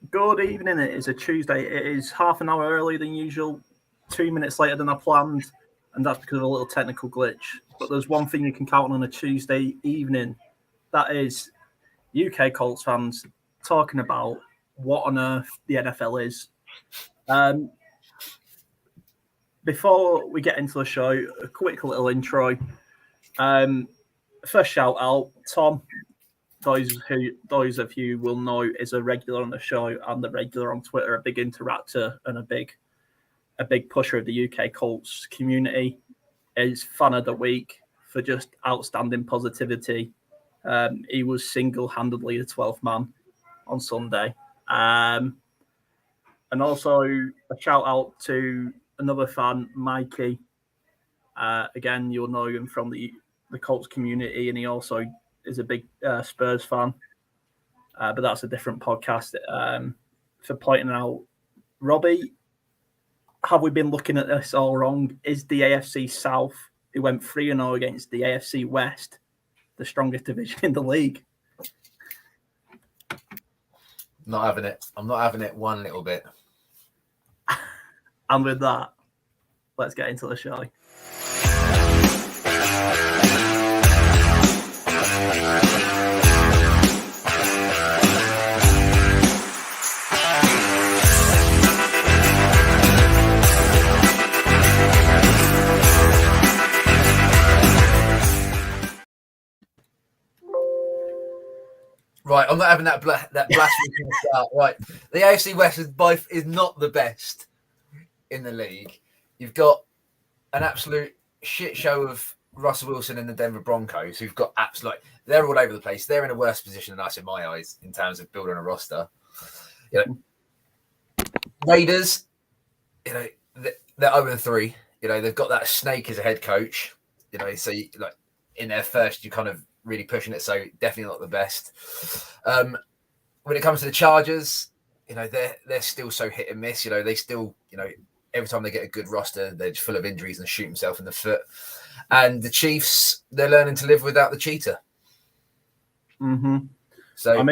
Good evening. It is a Tuesday. It is half an hour earlier than usual, 2 minutes later than I planned, and that's because of a little technical glitch. But there's one thing you can count on a Tuesday evening. That is UK Colts fans talking about what on earth the NFL is. Before we get into the show, a quick little intro. First shout out, Tom. Those of you will know is a regular on the show and a regular on Twitter, a big interactor and a big pusher of the UK Colts community. Is fan of the week for just outstanding positivity. He was single-handedly the 12th man on Sunday. And also a shout out to another fan, Mikey. Again, you'll know him from the Colts community, and he also is a big Spurs fan. But that's a different podcast. For pointing out, Robbie, have we been looking at this all wrong? Is the AFC South, who went 3-0 against the AFC West, the strongest division in the league? Not having it. I'm not having it one little bit. And with that, let's get into the show. Right, I'm not having that blasphemy from the start. Right, the AFC West is not the best in the league. You've got an absolute shit show of Russell Wilson and the Denver Broncos, who've got they're all over the place. They're in a worse position than us in my eyes in terms of building a roster. Raiders, they're 0-3. They've got that snake as a head coach. So in their first, you kind of really pushing it, so definitely not the best. When it comes to the Chargers, they're still so hit and miss. They still, every time they get a good roster, they're just full of injuries and shoot themselves in the foot. And the Chiefs, they're learning to live without the cheetah. Mm-hmm. So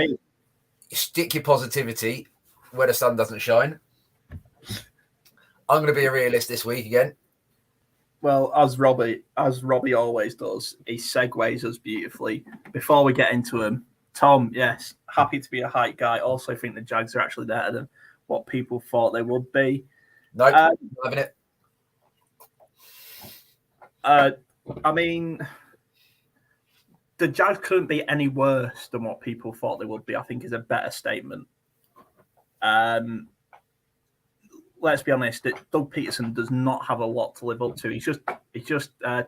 stick your positivity where the sun doesn't shine. I'm going to be a realist this week again. Well, as Robbie always does, he segues us beautifully. Before we get into him, Tom, yes, happy to be a hype guy. Also think the Jags are actually better than what people thought they would be. Nope, not having it. The Jags couldn't be any worse than what people thought they would be, I think is a better statement. Let's be honest, Doug Peterson does not have a lot to live up to. He's just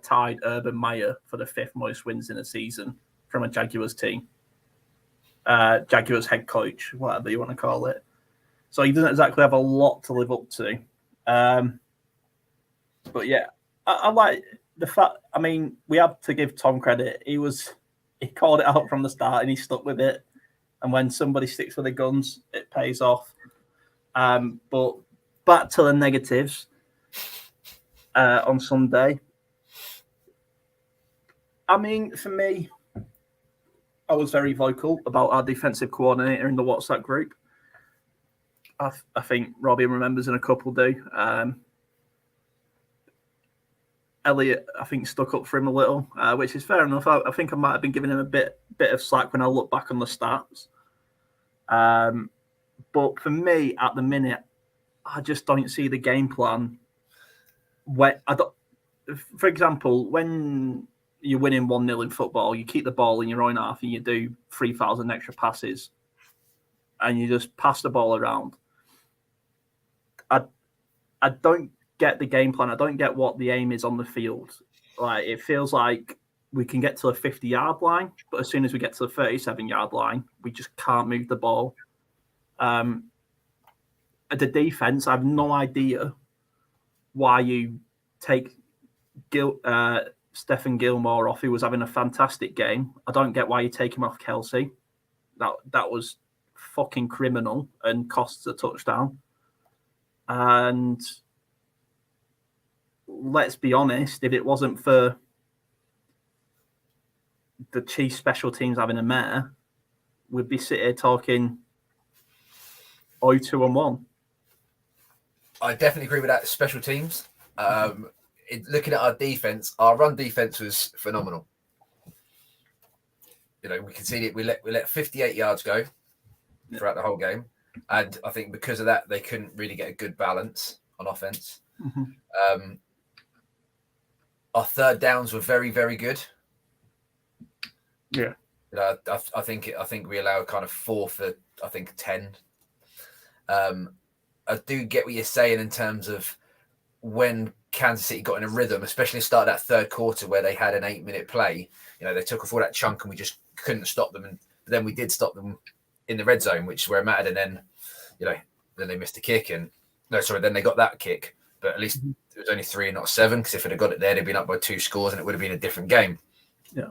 tied Urban Meyer for the 5th most wins in a season from a Jaguars team. Jaguars head coach, whatever you want to call it. So he doesn't exactly have a lot to live up to. But yeah, I like the fact, we have to give Tom credit. He called it out from the start and he stuck with it. And when somebody sticks with the guns, it pays off. But back to the negatives on Sunday. For me, I was very vocal about our defensive coordinator in the WhatsApp group. I think Robbie remembers and a couple do. Elliot, I think, stuck up for him a little, which is fair enough. I think I might have been giving him a bit of slack when I look back on the stats. But for me, at the minute, I just don't see the game plan. For example, when you're winning 1-0 in football, you keep the ball in your own half and you do 3,000 extra passes and you just pass the ball around. I don't get the game plan. I don't get what the aim is on the field. It feels like we can get to the 50-yard line, but as soon as we get to the 37-yard line, we just can't move the ball. The defense, I have no idea why you take Stephen Gilmore off, who was having a fantastic game. I don't get why you take him off Kelsey. That was fucking criminal and costs a touchdown. And let's be honest, if it wasn't for the Chiefs special teams having a mare, we'd be sitting here talking 0-2-1. I definitely agree with that. Special teams. Looking at our defense, our run defense was phenomenal. We conceded. We let 58 yards go throughout the whole game, and I think because of that, they couldn't really get a good balance on offense. Mm-hmm. Our third downs were very, very good. Yeah. I think we allowed kind of 4 for 10. I do get what you're saying in terms of when Kansas City got in a rhythm, especially at the start of that third quarter where they had an 8-minute play. They took off all that chunk and we just couldn't stop them. And then we did stop them in the red zone, which is where it mattered. And then, then they missed a kick then they got that kick. But at least it was only 3 and not 7, because if they'd have got it there, they'd been up by 2 scores and it would have been a different game. Yeah.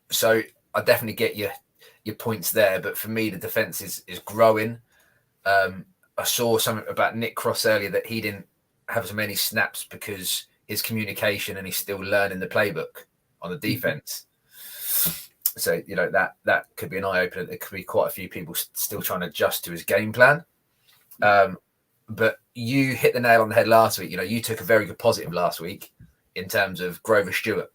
So I definitely get your points there. But for me, the defense is growing. I saw something about Nick Cross earlier that he didn't have as many snaps because his communication and he's still learning the playbook on the defense. So, that could be an eye opener. There could be quite a few people still trying to adjust to his game plan. But you hit the nail on the head last week. You took a very good positive last week in terms of Grover Stewart.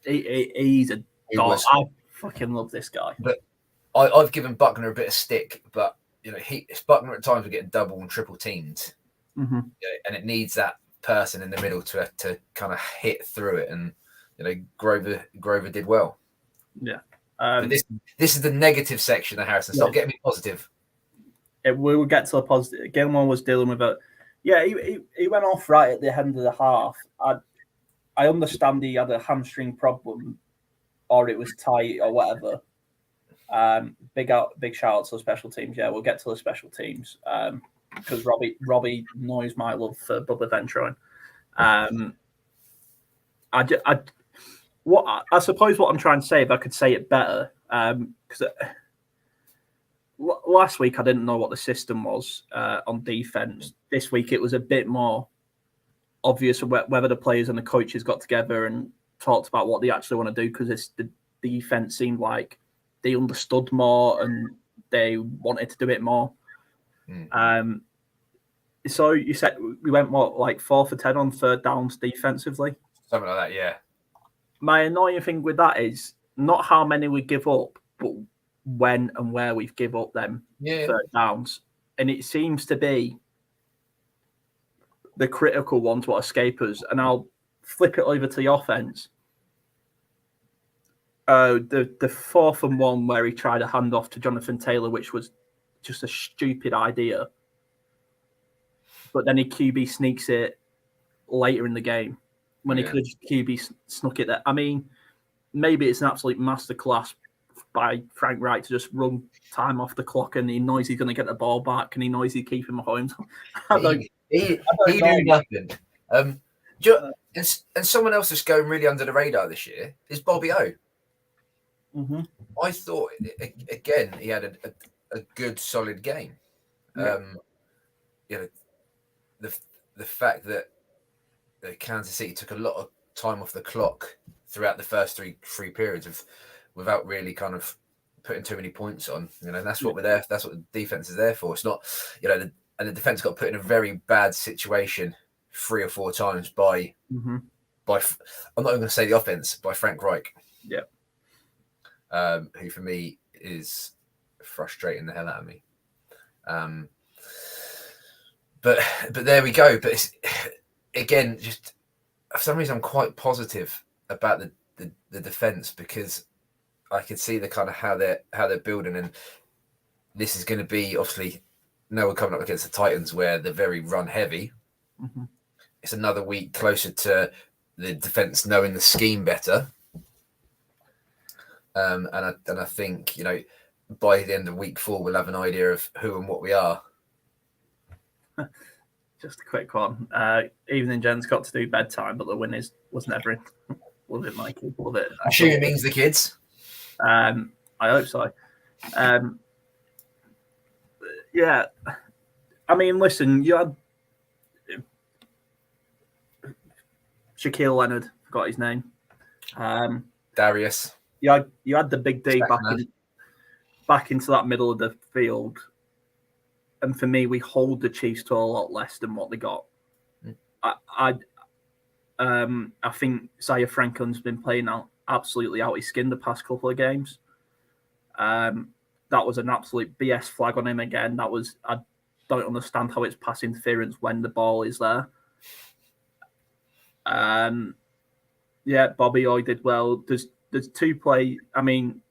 He's a dog. I fucking love this guy. But I've given Buckner a bit of stick, but Buckner at times will get double and triple teamed, and it needs that person in the middle to kind of hit through it. And Grover did well. Yeah. But this is the negative section of Harrison. Stop getting me positive. We will get to the positive. Gilmore was dealing with it. Yeah, he went off right at the end of the half. I understand he had a hamstring problem, or it was tight, or whatever. Big shout out to the special teams. Yeah, we'll get to the special teams because Robbie knows my love for Bubba Ventroin. I suppose what I'm trying to say, if I could say it better, because last week I didn't know what the system was on defense. This week it was a bit more obvious whether the players and the coaches got together and talked about what they actually want to do, because the defense seemed like they understood more and they wanted to do it more. So you said we went 4 for 10 on third downs defensively? Something like that, yeah. My annoying thing with that is not how many we give up, but when and where we've give up them third downs. And it seems to be the critical ones what escape us. And I'll flip it over to the offense. The 4th and 1 where he tried a handoff to Jonathan Taylor, which was just a stupid idea. But then he QB sneaks it later in the game when he could have just QB snuck it there. I mean, maybe it's an absolute masterclass by Frank Wright to just run time off the clock, and he knows he's going to get the ball back, and he knows he's keeping Mahomes. He knew nothing. And someone else that's going really under the radar this year is Bobby O. Mm-hmm. I thought, again, he had a good, solid game. The fact that Kansas City took a lot of time off the clock throughout the first three periods without really kind of putting too many points on. That's what we're there. That's what the defense is there for. It's not, and the defense got put in a very bad situation 3 or 4 times by I'm not even going to say the offense, by Frank Reich. Yeah. Who for me is frustrating the hell out of me. But there we go. But it's, again, just for some reason I'm quite positive about the defense, because I can see the kind of how they're building, and this is going to be, obviously, now we're coming up against the Titans where they're very run heavy. Mm-hmm. It's another week closer to the defense knowing the scheme better. And I think, by the end of week 4, we'll have an idea of who and what we are. Just a quick one. Evening Jen's got to do bedtime, but the win was never in. Love it, Mikey. Love it. I'm sure it means the kids. I hope so. Yeah. I mean, listen, you had Shaquille Leonard, forgot his name. Darius. You had the big D back in. back into that middle of the field. And for me, we hold the Chiefs to a lot less than what they got. I think Zaire Franklin's been playing out absolutely out his skin the past couple of games. That was an absolute BS flag on him again. I don't understand how it's pass interference when the ball is there. Bobby Oy did well. There's two play. I mean,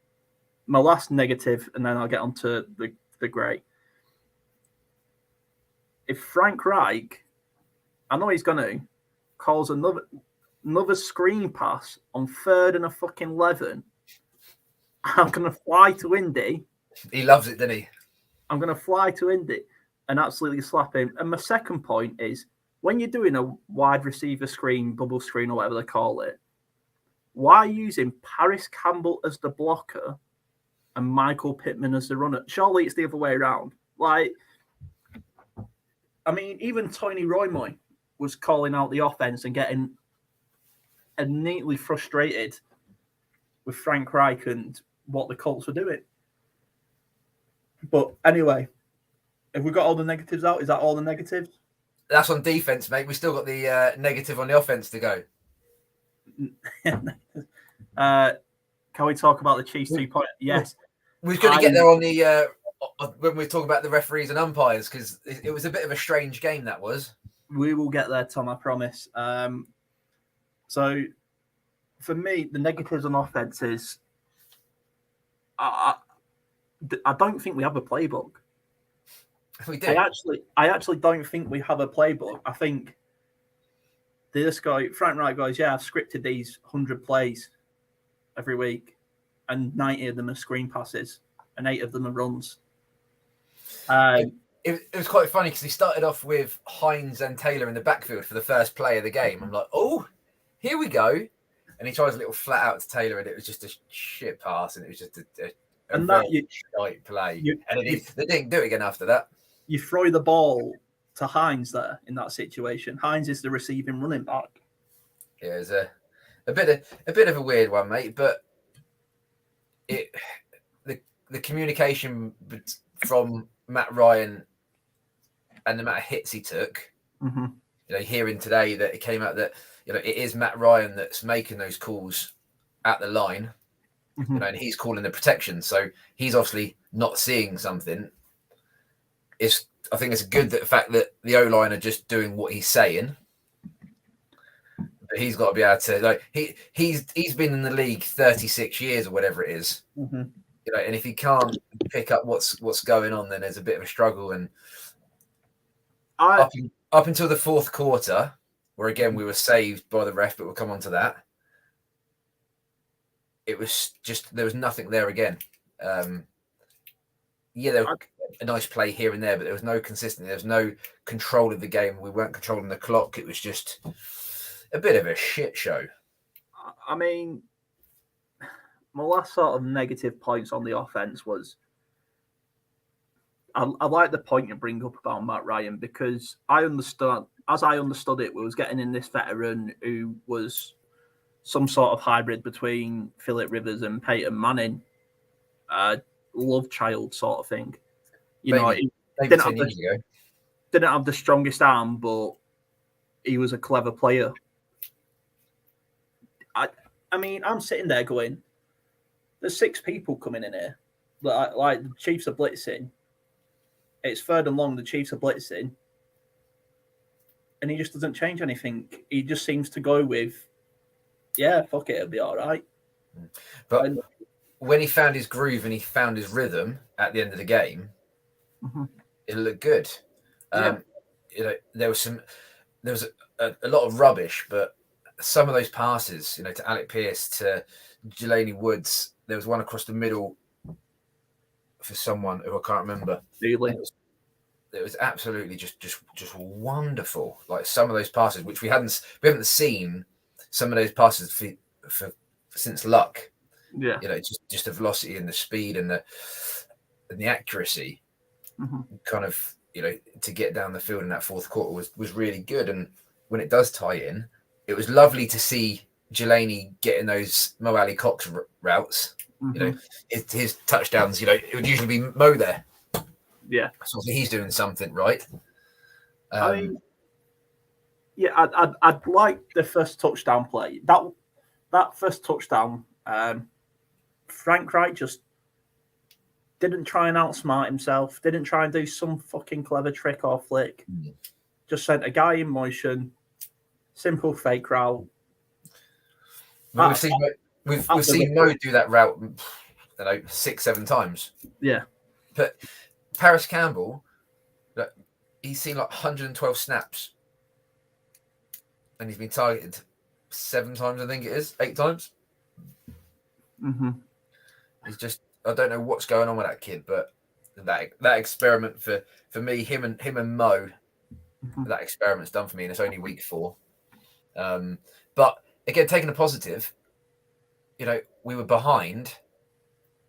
my last negative, and then I'll get onto the great. If Frank Reich, I know he's going to, calls another screen pass on 3rd and a fucking 11, I'm going to fly to Indy. He loves it, doesn't he? I'm going to fly to Indy and absolutely slap him. And my second point is, when you're doing a wide receiver screen, bubble screen, or whatever they call it, why using Paris Campbell as the blocker and Michael Pittman as the runner? Surely it's the other way around. Like, I mean, even Tony Roymoy was calling out the offense and getting neatly frustrated with Frank Reich and what the Colts were doing. But anyway, have we got all the negatives out? Is that all the negatives? That's on defense, mate. We still got the negative on the offense to go. Can we talk about the Chiefs 3-point? Yes. We're going to get there on the when we talk about the referees and umpires, because it was a bit of a strange game, that was. We will get there, Tom, I promise. So, for me, the negatives on offense is I don't think we have a playbook. We do. I actually don't think we have a playbook. I think this guy, Frank Wright, goes, I've scripted these 100 plays every week, and 90 of them are screen passes, and 8 of them are runs. It was quite funny because he started off with Hines and Taylor in the backfield for the first play of the game. I'm like, oh, here we go. And he tries a little flat out to Taylor, and it was just a shit pass, and it was just a very shite play. They didn't do it again after that. You throw the ball to Hines there in that situation. Hines is the receiving running back. Yeah, it was a bit of a weird one, mate. But the communication from Matt Ryan and the amount of hits he took, hearing today that it came out that it is Matt Ryan that's making those calls at the line, and he's calling the protection. So he's obviously not seeing something. I think it's good that the fact that the O-line are just doing what he's saying, but he's got to be able to he's been in the league 36 years or whatever it is, and if he can't pick up what's going on, then there's a bit of a struggle. And up until the fourth quarter, where again we were saved by the ref, but we'll come on to that. It was just there was nothing there again. There was a nice play here and there, but there was no consistency. There was no control of the game. We weren't controlling the clock. It was just a bit of a shit show. I mean, my last sort of negative points on the offense was I like the point you bring up about Matt Ryan, because I understood it, we was getting in this veteran who was some sort of hybrid between Phillip Rivers and Peyton Manning, love child sort of thing. He didn't have the strongest arm, but he was a clever player. I mean, I'm sitting there going, there's 6 people coming in here. Like the Chiefs are blitzing. It's 3rd and long, the Chiefs are blitzing. And he just doesn't change anything. He just seems to go with, fuck it, it'll be all right. But when he found his groove and he found his rhythm at the end of the game, it looked good. There was a lot of rubbish, but some of those passes, to Alec Pierce, to Jelani Woods, there was one across the middle for someone who I can't remember. It was absolutely just wonderful. Like some of those passes, which we haven't seen some of those passes for since Luck. Yeah, just the velocity and the speed and the accuracy, kind of to get down the field in that fourth quarter was really good. And when it does tie in, it was lovely to see Jelani getting those Mo Ali Cox routes. You know, his touchdowns. You know, it would usually be Mo there. Yeah, so he's doing something right. I mean, yeah, I'd like the first touchdown play. That first touchdown, Frank Wright just didn't try and outsmart himself. Didn't try and do some fucking clever trick or flick. Just sent a guy in motion. Simple fake route. We've seen Mo do that route, 6-7 times. Yeah. But Paris Campbell, he's seen like 112 snaps. And he's been targeted 7 times, I think it is. 8 times. He's just, I don't know what's going on with that kid, but that experiment for me, him and Mo, that experiment's done for me, and it's only week 4. But again, taking a positive, we were behind.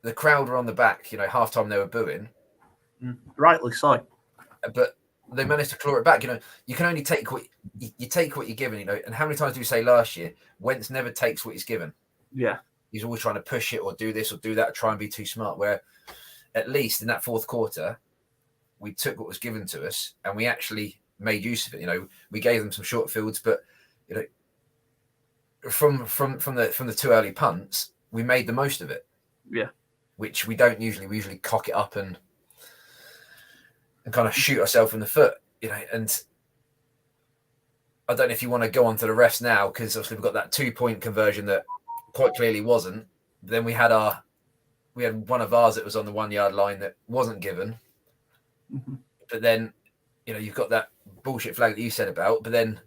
The crowd were on the back. Halftime they were booing. Rightly so. But they managed to claw it back. You can only take what you're given. And how many times do we say last year, Wentz never takes what he's given? Yeah. He's always trying to push it or do this or do that, try and be too smart. Where at least in that fourth quarter, we took what was given to us and we actually made use of it. We gave them some short fields, but from the 2 early punts, we made the most of it. Yeah. Which we don't usually. We usually cock it up and kind of shoot ourselves in the foot. And I don't know if you want to go on to the refs now, because obviously we've got that 2-point conversion that quite clearly wasn't. Then we had one of ours that was on the 1 yard line that wasn't given. But then, you've got that bullshit flag that you said about, but then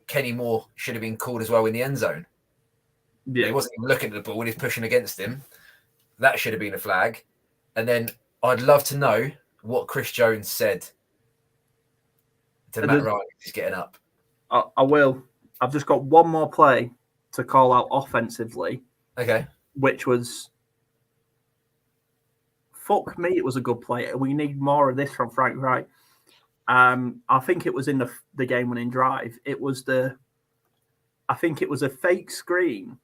Kenny Moore should have been called as well in the end zone. Yeah. He wasn't even looking at the ball, he was pushing against him. That should have been a flag. And then I'd love to know what Chris Jones said to Matt Ryan as he's getting up. I will. I've just got one more play to call out offensively. Okay. Which was, fuck me, it was a good play. We need more of this from Frank Wright. I think it was in the game-winning drive. It was a fake screen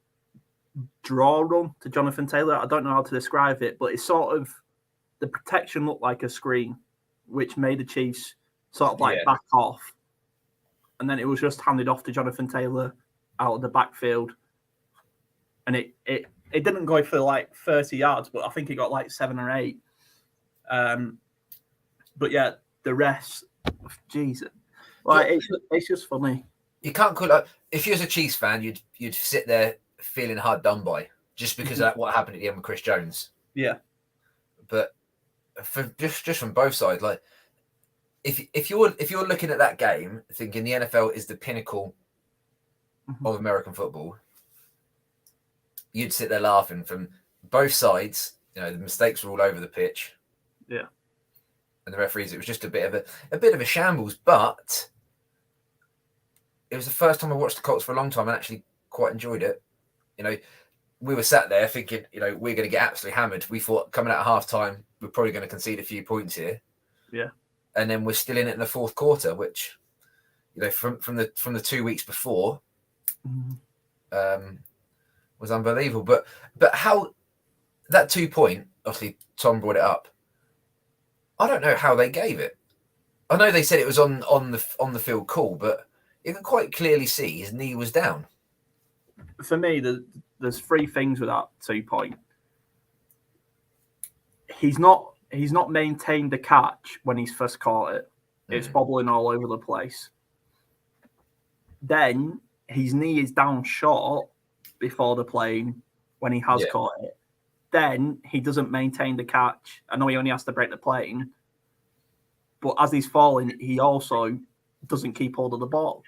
draw run to Jonathan Taylor. I don't know how to describe it, but it's sort of, the protection looked like a screen, which made the Chiefs sort of back off. And then it was just handed off to Jonathan Taylor out of the backfield. And it didn't go for like 30 yards, but I think it got like 7 or 8. But yeah, the rest, Jesus, it's just funny. You can't call it. If you was a Chiefs fan, you'd sit there feeling hard done by just because of what happened at the end with Chris Jones. Yeah, but for just from both sides, like if you're looking at that game thinking the NFL is the pinnacle of American football, you'd sit there laughing from both sides. The mistakes were all over the pitch. Yeah. And the referees, it was just a bit of a shambles, but it was the first time I watched the Colts for a long time and actually quite enjoyed it. We were sat there thinking, we're going to get absolutely hammered. We thought coming out of half time, we're probably going to concede a few points here. Yeah. And then we're still in it in the fourth quarter, which, from the 2 weeks before, was unbelievable. But how that 2-point, obviously Tom brought it up. I don't know how they gave it. I know they said it was on the field call, but you can quite clearly see his knee was down. For me, there's 3 things with that 2-point. He's not maintained the catch when he's first caught it. It's bobbling all over the place. Then his knee is down short before the plane when he has caught it. Then he doesn't maintain the catch. I know he only has to break the plane, but as he's falling, he also doesn't keep hold of the ball.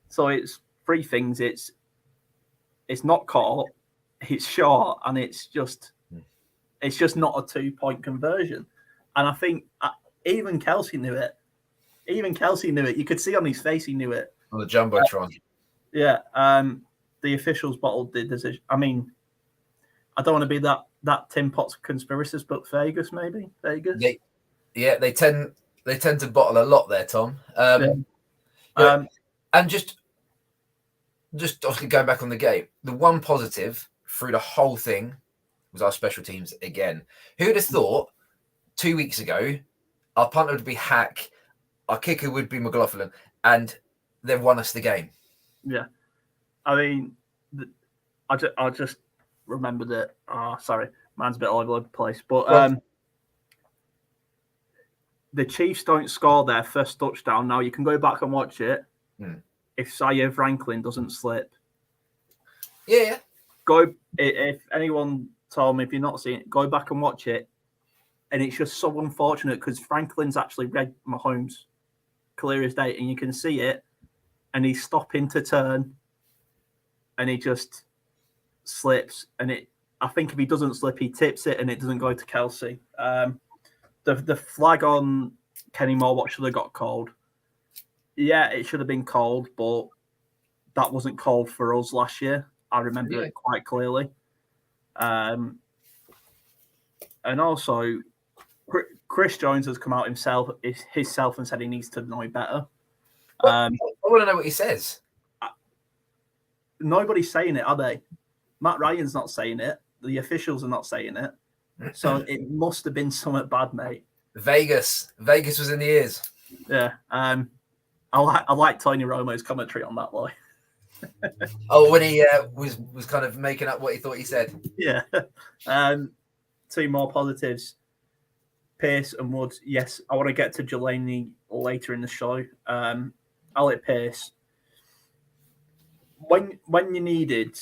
So it's 3 things. It's not caught, it's short, and it's just not a 2-point conversion. And I think even Kelsey knew it. You could see on his face he knew it. On the Jumbotron. Yeah. The officials bottled the decision. I mean, I don't want to be that Tim Potts conspiracist, but Vegas maybe. Vegas. They tend to bottle a lot there, Tom. And just obviously going back on the game, the one positive through the whole thing was our special teams again. Who would have thought 2 weeks ago our punter would be Hack, our kicker would be McLaughlin, and they've won us the game? Yeah. I mean, I just remembered it. Sorry, mine's a bit all over the place. But the Chiefs don't score their first touchdown. Now, you can go back and watch it if Zaire Franklin doesn't slip. Yeah. If anyone told me, if you're not seeing it, go back and watch it. And it's just so unfortunate because Franklin's actually read Mahomes clear as day, and you can see it. And he's stopping to turn, and he just slips. And I think if he doesn't slip, he tips it, and it doesn't go to Kelsey. The flag on Kenny Moore, what should have got called? Yeah, it should have been called, but that wasn't called for us last year. I remember it quite clearly. And also, Chris Jones has come out himself and said he needs to know better. I want to know what he says. Nobody's saying it, are they? Matt Ryan's not saying it. The officials are not saying it. So it must have been something bad, mate. Vegas was in the ears. Yeah. I like Tony Romo's commentary on that one. When he was kind of making up what he thought he said. Yeah. Two more positives. Pierce and Woods. Yes, I want to get to Delaney later in the show. Alec Pierce. When you needed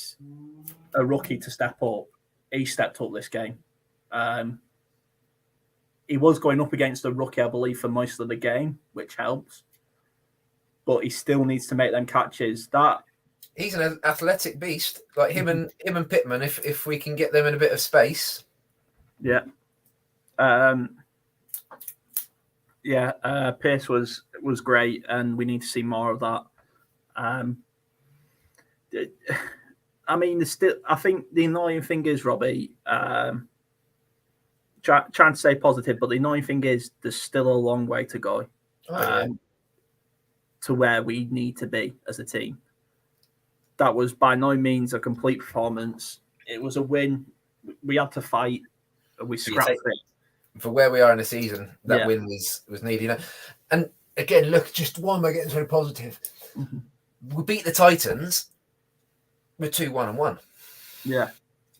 a rookie to step up, he stepped up this game. He was going up against a rookie, I believe, for most of the game, which helps. But he still needs to make them catches. He's an athletic beast, like him and Pittman. If we can get them in a bit of space, yeah, Pierce was great, and we need to see more of that. I mean, I think the annoying thing is, Robbie, trying to stay positive, but the annoying thing is there's still a long way to go to where we need to be as a team. That was by no means a complete performance. It was a win. We had to fight. We scrapped it. For where we are in the season, that win was needed. And again, look, just why am I getting so positive? Mm-hmm. We beat the Titans with 2-1-1. Yeah.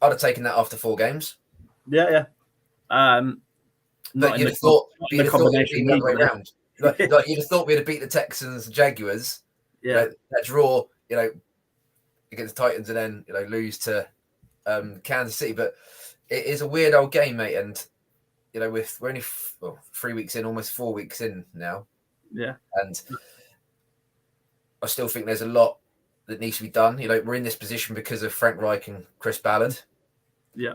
I'd have taken that after 4 games. Yeah. But you'd have thought the combination the other way around. Like you'd have thought we'd have beat the Texans and Jaguars. Yeah. That draw, against the Titans and then, lose to Kansas City. But it is a weird old game, mate. And, we're only 3 weeks in, almost 4 weeks in now. Yeah. And I still think there's a lot that needs to be done. We're in this position because of Frank Reich and Chris Ballard. Yeah.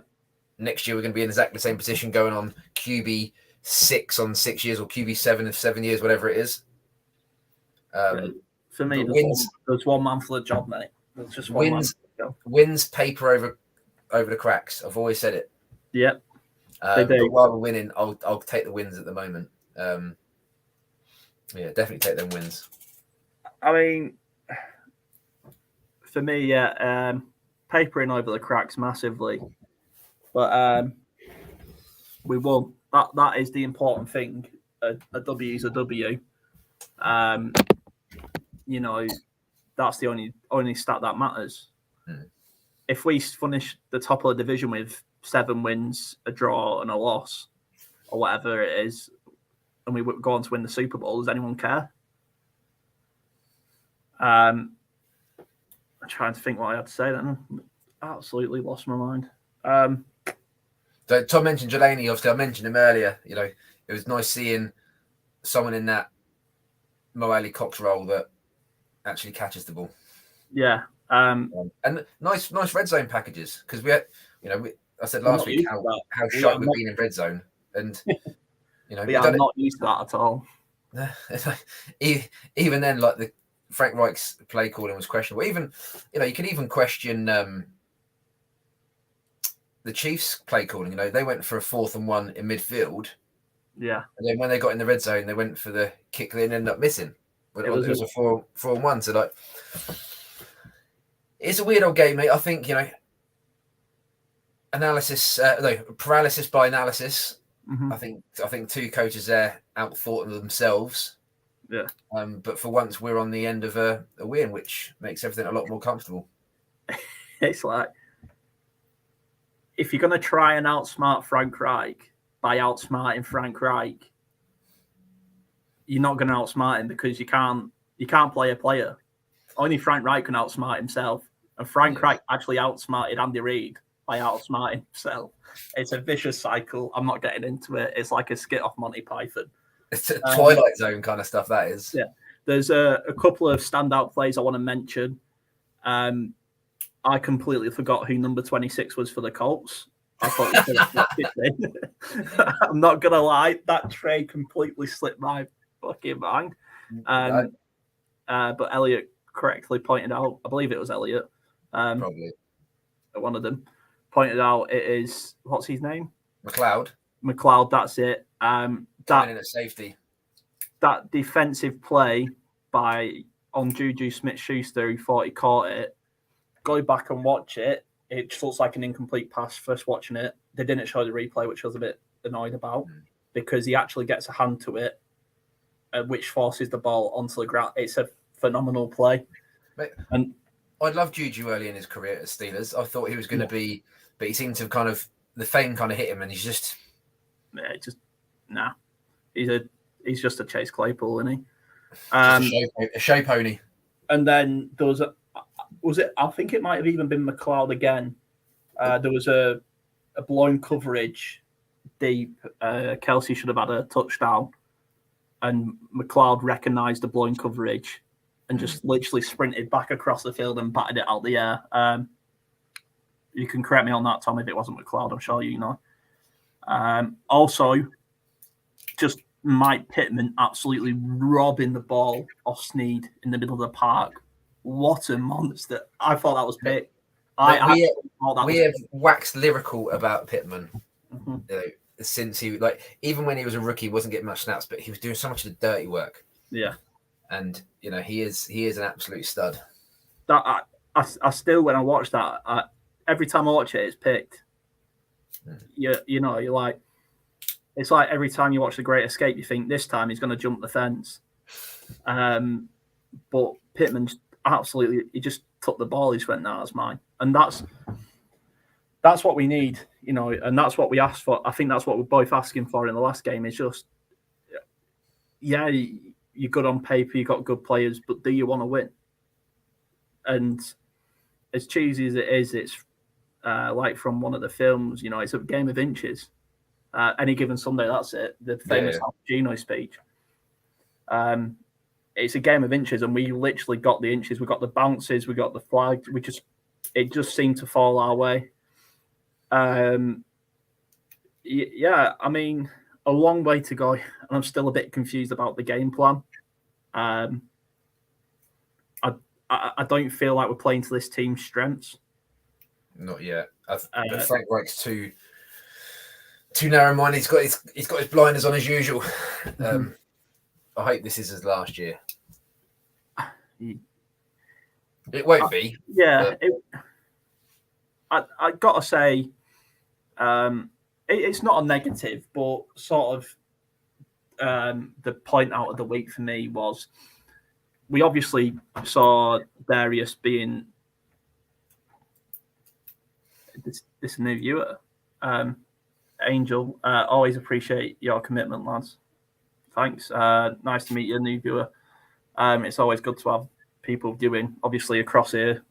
Next year, we're going to be in exactly the same position, going on QB 6 on 6 years or QB 7 of 7 years, whatever it is. For me, there's one man for the job, mate. There's just one wins paper over the cracks. I've always said it. Yeah. But while we're winning, I'll take the wins at the moment. Definitely take them wins. I mean, for me, papering over the cracks massively, but we won. That is the important thing. A W is a W. That's the only stat that matters. If we finish the top of the division with 7 wins, a draw, and a loss, or whatever it is, and we go on to win the Super Bowl, does anyone care? I'm trying to think what I had to say then. Absolutely lost my mind. So Tom mentioned Delaney. Obviously, I mentioned him earlier. It was nice seeing someone in that Mo Ali Cox role that actually catches the ball. Yeah. And nice red zone packages, because we had, I said last week how shy we've been in red zone, and we are not used to that at all. Even then, like the Frank Reich's play calling was questionable. Even you can even question the Chiefs' play calling. They went for a 4th and 1 in midfield. Yeah. And then when they got in the red zone, they went for the kick. They ended up missing. But it was a 4 and 1. So it's a weird old game, mate. I think paralysis by analysis. Mm-hmm. I think two coaches there outthought themselves. Yeah. But for once, we're on the end of a win, which makes everything a lot more comfortable. It's like, if you're going to try and outsmart Frank Reich by outsmarting Frank Reich, you're not going to outsmart him because you can't play a player. Only Frank Reich can outsmart himself. And Frank Reich actually outsmarted Andy Reid by outsmarting himself. It's a vicious cycle. I'm not getting into it. It's like a skit off Monty Python. It's a Twilight Zone kind of stuff, that is. Yeah. There's a couple of standout plays I want to mention. I completely forgot who number 26 was for the Colts. I thought I'm not going to lie. That trade completely slipped my fucking mind. But Elliot correctly pointed out, I believe it was Elliot. Probably. One of them pointed out it is, what's his name? McLeod, that's it. That in at safety. That defensive play on Juju Smith-Schuster, who thought he caught it. Go back and watch it. It just looks like an incomplete pass first watching it. They didn't show the replay, which I was a bit annoyed about, because he actually gets a hand to it, which forces the ball onto the ground. It's a phenomenal play. And I'd love Juju early in his career at Steelers. I thought he was going to be, but he seemed to the fame kind of hit him, and he's just... He's just a Chase Claypool, isn't he? A show pony. And then there was I think it might have even been McLeod again. There was a blown coverage deep. Kelsey should have had a touchdown, and McLeod recognised the blown coverage and just literally sprinted back across the field and batted it out the air. You can correct me on that, Tom, if it wasn't McLeod. I'm sure you know. Also, just Mike Pittman absolutely robbing the ball off Snead in the middle of the park. What a monster. I thought that was big. We have waxed lyrical about Pittman. Since he, even when he was a rookie, he wasn't getting much snaps, but he was doing so much of the dirty work. Yeah. And, he is an absolute stud. That I still, when I watch that, every time I watch it, it's picked. You're like, it's like every time you watch The Great Escape, you think this time he's going to jump the fence. But Pittman absolutely, he just took the ball. He just went, "No, that's mine." And that's what we need, and that's what we asked for. I think that's what we're both asking for in the last game. Is just, you're good on paper, you got good players, but do you want to win? And as cheesy as it is, it's like from one of the films. It's a game of inches. Any given Sunday, that's it. The famous Al Pacino speech. It's a game of inches, and we literally got the inches. We got the bounces, we got the flags. It just seemed to fall our way. I mean, a long way to go, and I'm still a bit confused about the game plan. I don't feel like we're playing to this team's strengths. Not yet. Frank Reich's too narrow-minded. He's got his blinders on as usual. I hope this is his last year. It won't be. Yeah. I got to say, it's not a negative, but sort of the point out of the week for me was we obviously saw Darius being this new viewer. Angel, always appreciate your commitment, lads. Thanks. Nice to meet you, new viewer. It's always good to have people viewing. Obviously, across here,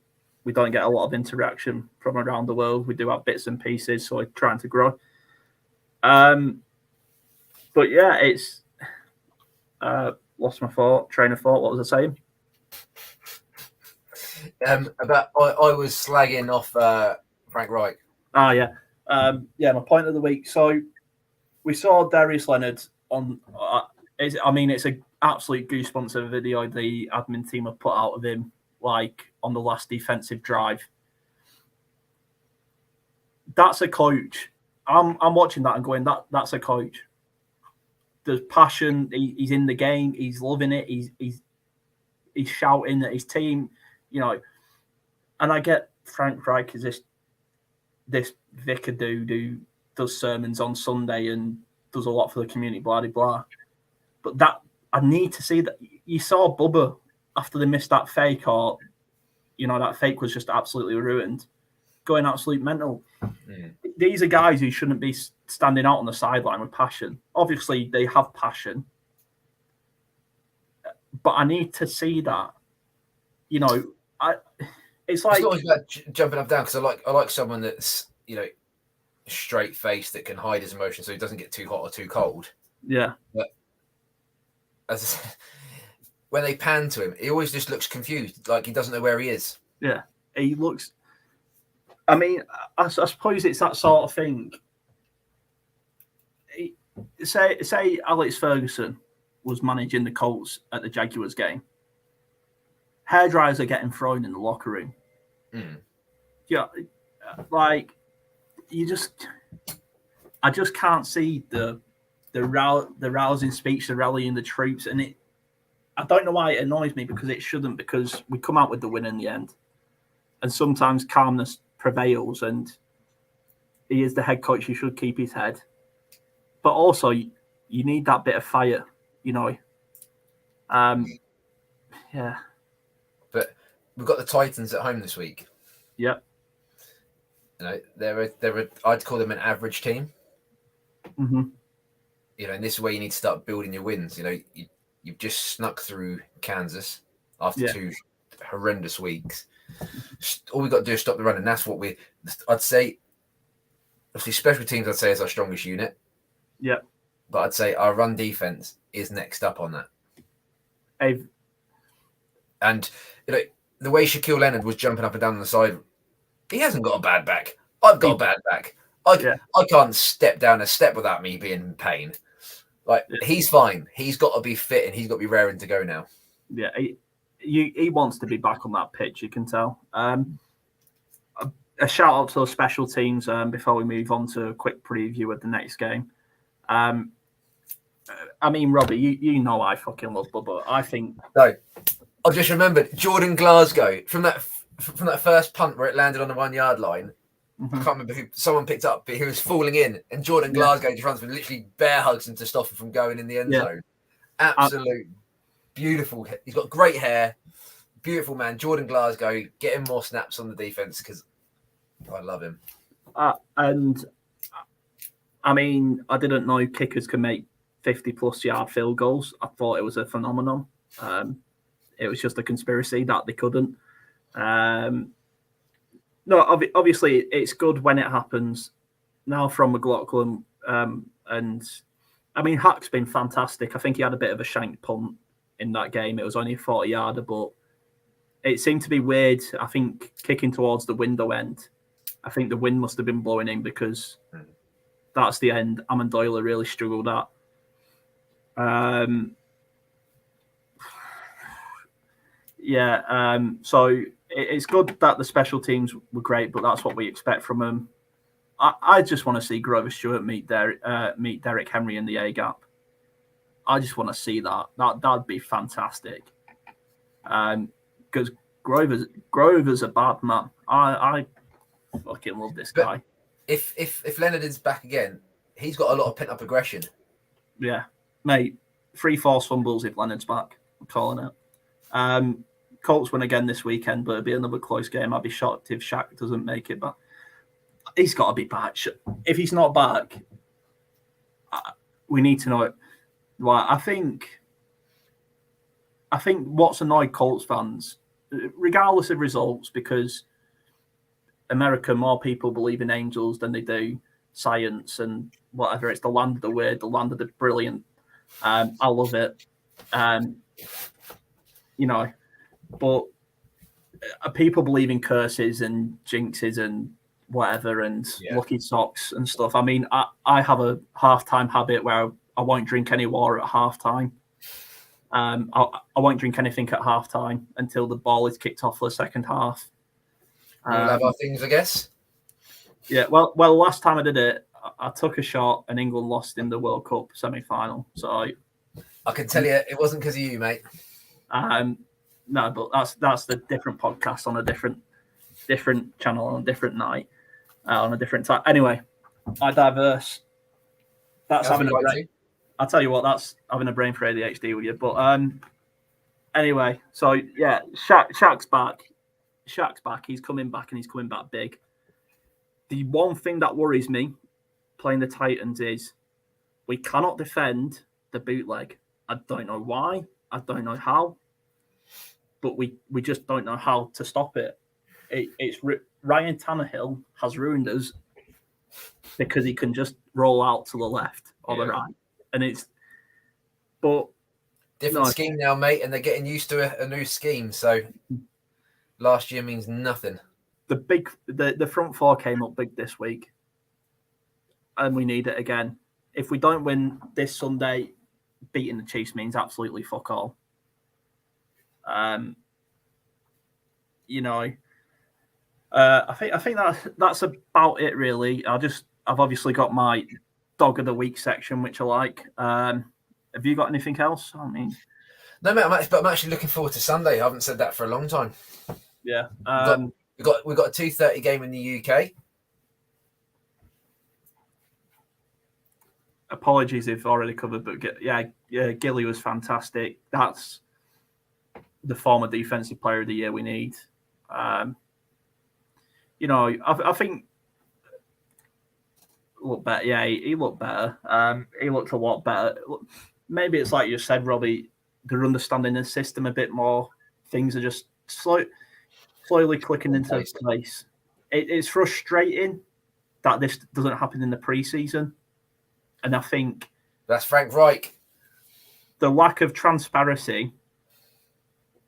we don't get a lot of interaction from around the world. We do have bits and pieces, so we're trying to grow. But yeah, it's lost my train of thought. What was I saying? I was slagging off Frank Reich. Ah, yeah. My point of the week. So we saw Darius Leonard on. It's an absolute goosebumps of a video the admin team have put out of him, on the last defensive drive. That's a coach. I'm watching that and going, that's a coach. There's passion. He's in the game. He's loving it. He's shouting at his team, And I get Frank Reich is this vicar dude who does sermons on Sunday and does a lot for the community, blah, blah, blah. But that, I need to see that. You saw Bubba after they missed that fake, or, that fake was just absolutely ruined, going absolute mental. These are guys who shouldn't be standing out on the sideline with passion. Obviously, they have passion. But I need to see that. It's like... It's not always about jumping up and down, because I like someone that's, straight faced, that can hide his emotions so he doesn't get too hot or too cold. Yeah. But when they pan to him, he always just looks confused, like he doesn't know where he is. Yeah. He looks... I mean, I suppose it's that sort of thing. Say Alex Ferguson was managing the Colts at the Jaguars game. Hairdryers are getting thrown in the locker room. Yeah, like I just can't see the rousing speech, the rallying the troops, and I don't know why it annoys me, because it shouldn't, because we come out with the win in the end, and sometimes calmness prevails, and he is the head coach. He should keep his head, but also you need that bit of fire, Yeah. But we've got the Titans at home this week. Yep. They're I'd call them an average team. Mm-hmm. And this is where you need to start building your wins. You've just snuck through Kansas after 2 horrendous weeks. All we got to do is stop the run, and that's what I'd say. Obviously, special teams, I'd say, is our strongest unit. Yeah. But I'd say our run defense is next up on that. And the way Shaquille Leonard was jumping up and down on the side, he hasn't got a bad back. I've got a bad back. I can't step down a step without me being in pain. He's fine. He's got to be fit, and he's got to be raring to go now. Yeah, he wants to be back on that pitch, you can tell. A shout out to the special teams before we move on to a quick preview of the next game. I mean, Robbie, you know I fucking love Bubba. I think... No, I've just remembered Jordan Glasgow from that first punt where it landed on the 1 yard line. I can't remember who someone picked up, but he was falling in, and Jordan Glasgow just runs and literally bear hugs him to stop him from going in the end zone. Absolute beautiful. He's got great hair, beautiful man. Jordan Glasgow, get him more snaps on the defense, because I love him. And I mean, I didn't know kickers can make 50-plus yard field goals. I thought it was a phenomenon. It was just a conspiracy that they couldn't. No, obviously it's good when it happens. Now from McLaughlin, and I mean, Hack's been fantastic. I think he had a bit of a shank punt in that game. It was only a 40-yarder, but it seemed to be weird. I think kicking towards the window end, I think the wind must have been blowing in, because that's the end Amendola really struggled at. So it's good that the special teams were great, but that's what we expect from them. I just want to see Grover Stewart meet Derrick Henry in the A gap. I just want to see that. That'd be fantastic. Because Grover's a bad man. I fucking love this guy. If Leonard is back again, he's got a lot of pent up aggression. Yeah, mate. 3 forced fumbles if Leonard's back. I'm calling it. Colts win again this weekend, but it'll be another close game. I'd be shocked if Shaq doesn't make it back. He's got to be back. If he's not back, we need to know it. Well, I think what's annoyed Colts fans, regardless of results, because America, more people believe in angels than they do science and whatever. It's the land of the weird, the land of the brilliant. I love it. But people believe in curses and jinxes and whatever, and lucky socks and stuff. I mean, I have a halftime habit where I won't drink any water at halftime. I won't drink anything at halftime until the ball is kicked off for the second half. We'll have our things, I guess. Yeah, well, last time I did it, I took a shot and England lost in the World Cup semi-final. So I can tell you it wasn't because of you, mate. No, but that's the different podcast on a different channel on a different night. on a different time. Anyway, I diverse. That's having a brain. I'll tell you what, that's having a brain for ADHD with you. But anyway, so yeah, Shaq's back. Shaq's back. He's coming back, and he's coming back big. The one thing that worries me playing the Titans is we cannot defend the bootleg. I don't know why. I don't know how. But we just don't know how to stop it. It's Ryan Tannehill has ruined us because he can just roll out to the left or the right. And it's... But... Different scheme now, mate, and they're getting used to a new scheme. So last year means nothing. The front four came up big this week, and we need it again. If we don't win this Sunday, beating the Chiefs means absolutely fuck all. I think that's about it really. I've obviously got my dog of the week section, which I like. Have you got anything else? I mean, no, mate. I'm actually looking forward to Sunday. I haven't said that for a long time. Yeah, we've got a 2:30 game in the UK. Apologies if already covered, but Gilly was fantastic. That's the former defensive player of the year we need. I think looked better. Yeah, he looked better. He looked a lot better. Maybe it's like you said, Robbie. They're understanding the system a bit more. Things are just slowly clicking into place. It's frustrating that this doesn't happen in the preseason, and I think that's Frank Reich. The lack of transparency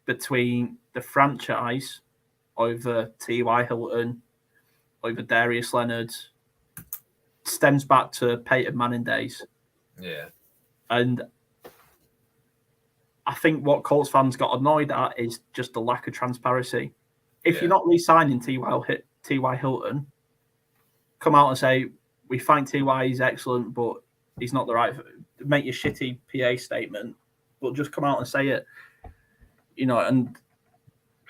between the franchise over T.Y. Hilton, over Darius Leonard, stems back to Peyton Manning days. Yeah. And I think what Colts fans got annoyed at is just the lack of transparency. If you're not re-signing T.Y. Hilton, come out and say, we find T.Y. he's excellent, but he's not the right... Make your shitty PA statement, but just come out and say it. And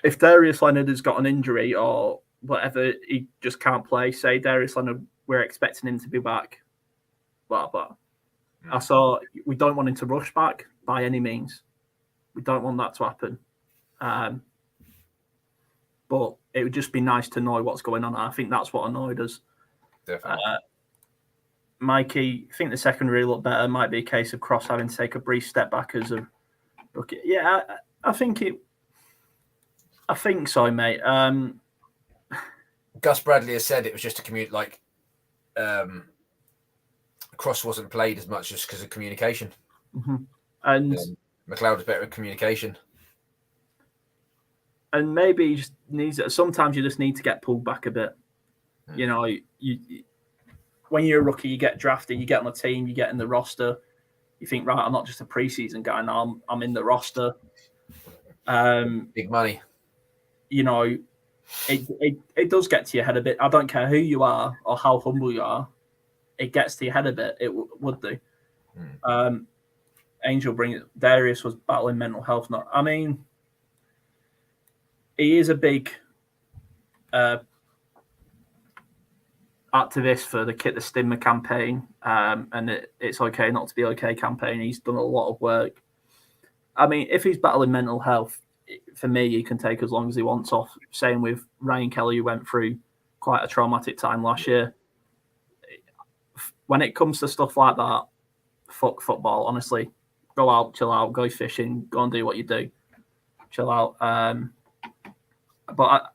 if Darius Leonard has got an injury or whatever, he just can't play, say, Darius Leonard, we're expecting him to be back. Blah, blah. We don't want him to rush back by any means. We don't want that to happen. But it would just be nice to know what's going on. I think that's what annoyed us. Definitely. Mikey, I think the secondary looked better. Might be a case of Cross having to take a brief step back as a rookie. Yeah, I think so, mate. Gus Bradley has said it was just a commute. Cross wasn't played as much just because of communication. Mm-hmm. And McLeod was better at communication. And maybe he just needs it. Sometimes you just need to get pulled back a bit. You when you're a rookie, you get drafted, you get on the team, you get in the roster. You think, right, I'm not just a preseason guy now. I'm in the roster. Big money. It does get to your head a bit. I don't care who you are or how humble you are. It gets to your head a bit. It would do. Angel Darius was battling mental health. He is a big activist for the Kit the Stigma campaign, and it's okay not to be okay campaign. He's done a lot of work. If he's battling mental health, for me, he can take as long as he wants off. Same with Ryan Kelly, who went through quite a traumatic time last year. When it comes to stuff like that, fuck football, honestly. Go out, chill out, go fishing, go and do what you do. Chill out. But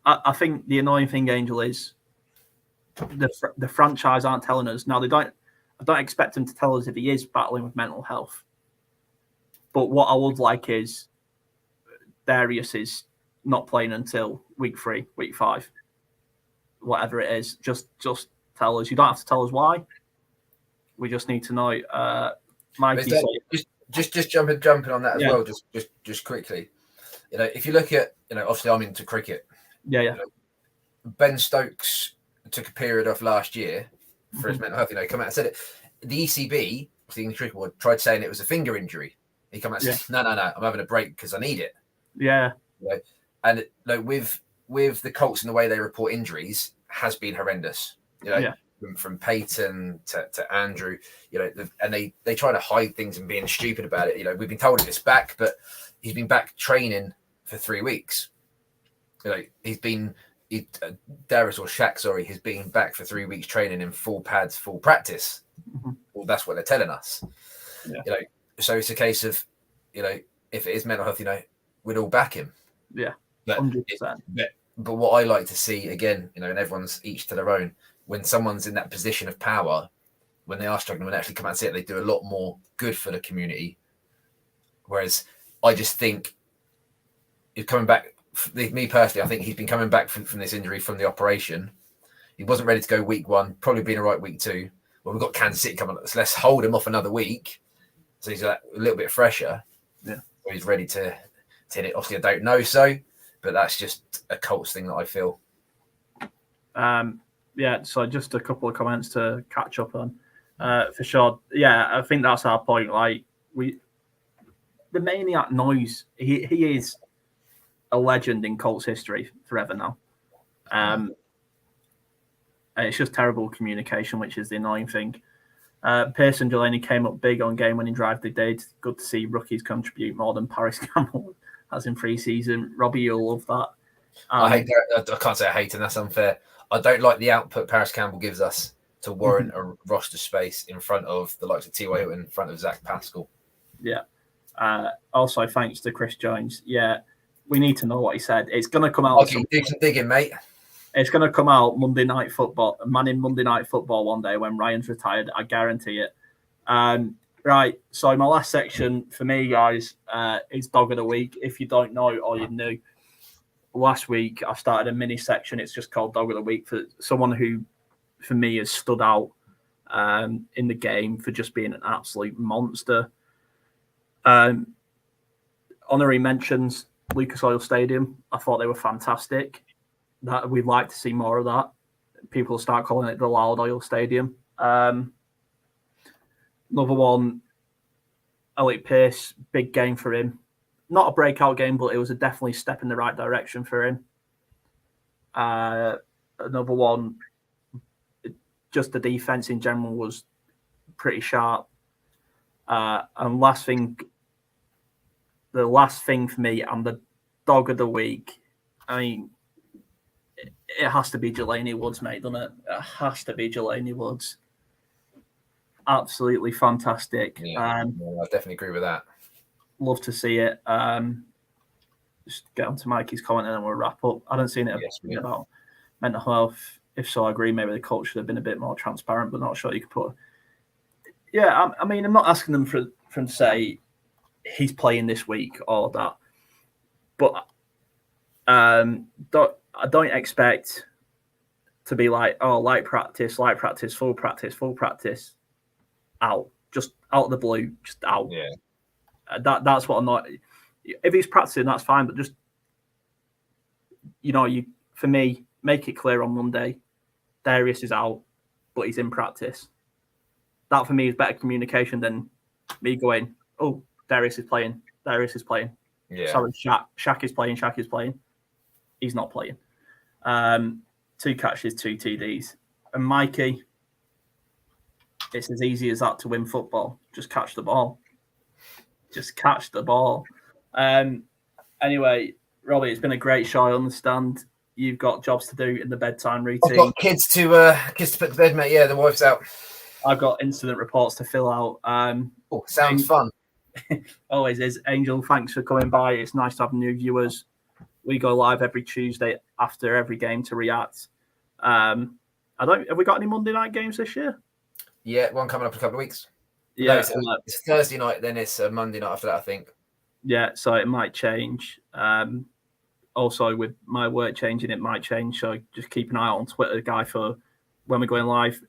I think the annoying thing, Angel, is the franchise aren't telling us. Now, I don't expect them to tell us if he is battling with mental health. But what I would like is Darius is not playing until week 3, week 5, whatever it is. Just tell us. You don't have to tell us why. We just need to know. Mikey, just jumping on that as well. Just quickly, if you look at, obviously I'm into cricket. Yeah. Ben Stokes took a period off last year for his mental health. Come out and said it. The ECB, the English Cricket Board, tried saying it was a finger injury. He come out and said, no, I'm having a break because I need it. Yeah. And with the Colts and the way they report injuries, has been horrendous. From Peyton to Andrew, and they try to hide things and being stupid about it. We've been told it's back, but he's been back training for 3 weeks. Darius or Shaq, sorry, has been back for 3 weeks training in full pads, full practice. Mm-hmm. Well, that's what they're telling us. Yeah. So it's a case of, if it is mental health, we'd all back him. Yeah, 100%. But what I like to see, again, and everyone's each to their own, when someone's in that position of power, when they are struggling, when they actually come out and say it, they do a lot more good for the community. Whereas I just think he's coming back. Me personally, I think he's been coming back from this injury, from the operation. He wasn't ready to go week 1, probably been a right week 2. Well, we've got Kansas City coming up, so let's hold him off another week. So he's a little bit fresher. Yeah. So he's ready to hit it. Obviously, I don't know so, but that's just a Colts thing that I feel. Yeah, so just a couple of comments to catch up on. For sure. Yeah, I think that's our point. Like, the Maniac Noise, he is a legend in Colts history forever now. And it's just terrible communication, which is the annoying thing. Pearson Delaney came up big on game-winning drive they did. Good to see rookies contribute more than Paris Campbell has in pre-season. Robbie, you'll love that. I can't say I hate him. That's unfair. I don't like the output Paris Campbell gives us to warrant a roster space in front of the likes of T.Y. Hilton, in front of Zach Pascal. Yeah. Also, thanks to Chris Jones. Yeah, we need to know what he said. It's going to come out. Okay, do some digging, mate. It's going to come out Monday Night Football, in Monday Night Football one day when Ryan's retired. I guarantee it. Right, so my last section for me, guys, is Dog of the Week. If you don't know or you knew, last week I started a mini section. It's just called Dog of the Week for someone who, for me, has stood out in the game for just being an absolute monster. Honorary mentions, Lucas Oil Stadium. I thought they were fantastic. That we'd like to see more of that. People start calling it the Loud Oil Stadium. Another one, Alec Pierce, big game for him. Not a breakout game, but it was a definitely step in the right direction for him. Another one, just the defense in general was pretty sharp. And the last thing for me, and the Dog of the Week, I mean, it has to be Jelani Woods, mate, doesn't it? It has to be Jelani Woods. Absolutely fantastic. Yeah, I definitely agree with that. Love to see it. Just get on to Mikey's comment and then we'll wrap up. I haven't seen it about mental health. If so, I agree. Maybe the coach should have been a bit more transparent, but not sure you could put. Yeah, I mean, I'm not asking them for him to say he's playing this week or that, but I don't expect to be like, oh, light practice, full practice, out, just out of the blue, just out. Yeah, that's what I'm not. If he's practicing, that's fine, but just for me, make it clear on Monday, Darius is out, but he's in practice. That for me is better communication than me going, oh, Darius is playing. Yeah. Sorry, Shaq is playing. He's not playing. 2 catches, 2 TDs. And Mikey, it's as easy as that to win football. Just catch the ball. Anyway, Robbie, it's been a great show. I understand you've got jobs to do in the bedtime routine. I've got kids to put to bed, mate. Yeah, the wife's out. I've got incident reports to fill out. Sounds fun. Always is. Angel, thanks for coming by. It's nice to have new viewers. We go live every Tuesday after every game to react. Have we got any Monday night games this year? Yeah, one coming up in a couple of weeks. Yeah, it's Thursday night, then it's a Monday night after that, I think. Yeah, so it might change. Also, with my work changing, it might change. So just keep an eye out on Twitter, guy, for when we're going live.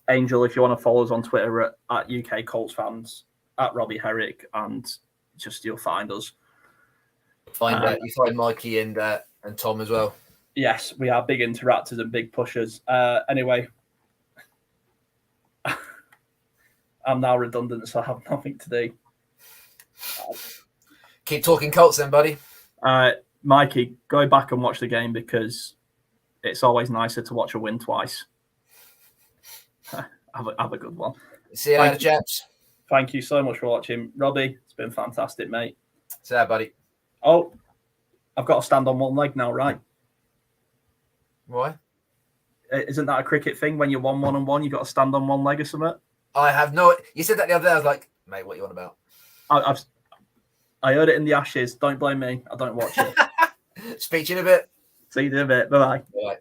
Angel, if you want to follow us on Twitter at UK Colts fans, at Robbie Herrick, and just you'll find us. You find Mikey and Tom as well. Yes, we are big interactors and big pushers. Anyway, I'm now redundant, so I have nothing to do. Keep talking Colts then, buddy. Mikey, go back and watch the game because it's always nicer to watch a win twice. Have a good one. See you later, chaps. Thank you so much for watching, Robbie. It's been fantastic, mate. See you, buddy. Oh, I've got to stand on one leg now, right? Why? Isn't that a cricket thing? When you're 1-1-1, you've got to stand on one leg or something? I have no. You said that the other day. I was like, mate, what are you on about? I heard it in the Ashes. Don't blame me. I don't watch it. Speak to you in a bit. See you in a bit. Bye-bye. Bye.